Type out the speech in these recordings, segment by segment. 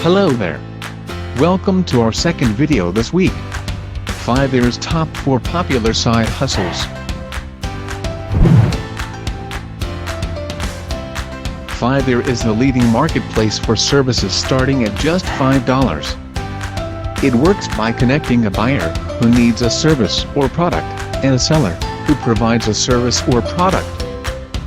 Hello there. Welcome to our second video this week. Fiverr's top 4 popular side hustles. Fiverr is the leading marketplace for services starting at just $5. It works by connecting a buyer who needs a service or product and a seller who provides a service or product.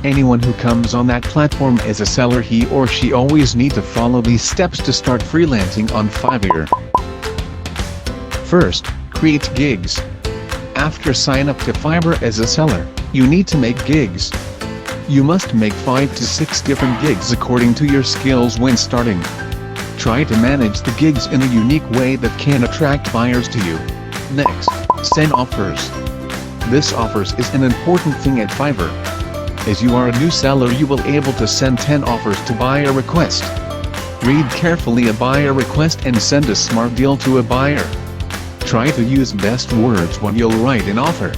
Anyone who comes on that platform as a seller, he or she always need to follow these steps to start freelancing on Fiverr. First, create gigs. After sign up to Fiverr as a seller, you need to make gigs. You must make 5 to 6 different gigs according to your skills when starting. Try to manage the gigs in a unique way that can attract buyers to you. Next, send offers. This offers is an important thing at Fiverr. As you are a new seller, you will able to send 10 offers to buyer request. Read carefully a buyer request and send a smart deal to a buyer. Try to use best words when you'll write an offer.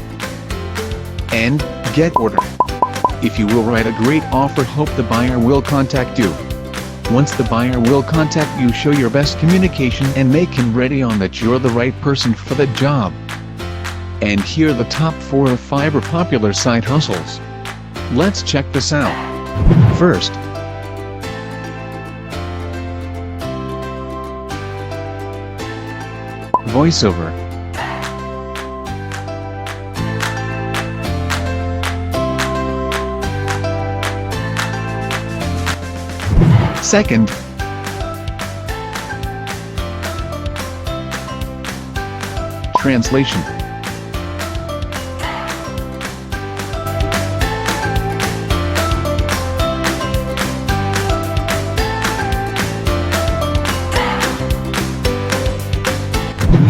And, get order. If you will write a great offer, hope the buyer will contact you. Once the buyer will contact you, show your best communication and make him ready on that you're the right person for the job. And here are the top 4 of Fiverr popular side hustles. Let's check this out. First, voiceover. Second, translation.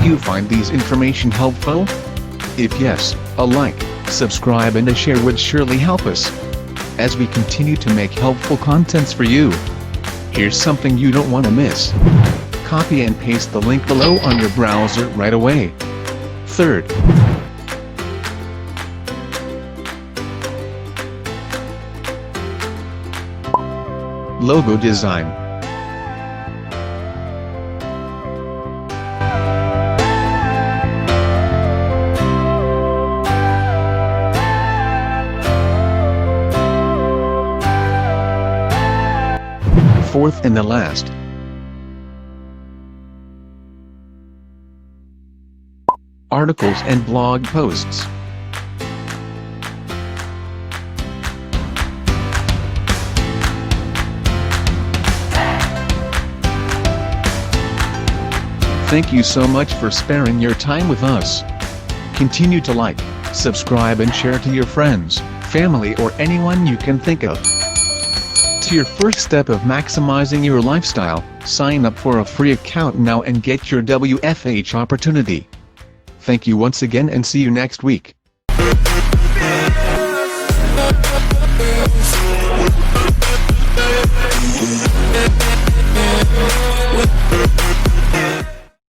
Do you find these information helpful? If yes, a like, subscribe and a share would surely help us as we continue to make helpful contents for you. Here's something you don't want to miss. Copy and paste the link below on your browser right away. Third, logo design. Fourth and the last, articles and blog posts. Thank you so much for sparing your time with us. Continue to like, subscribe and share to your friends, family or anyone you can think of. To your first step of maximizing your lifestyle, sign up for a free account now and get your WFH opportunity. Thank you once again and see you next week.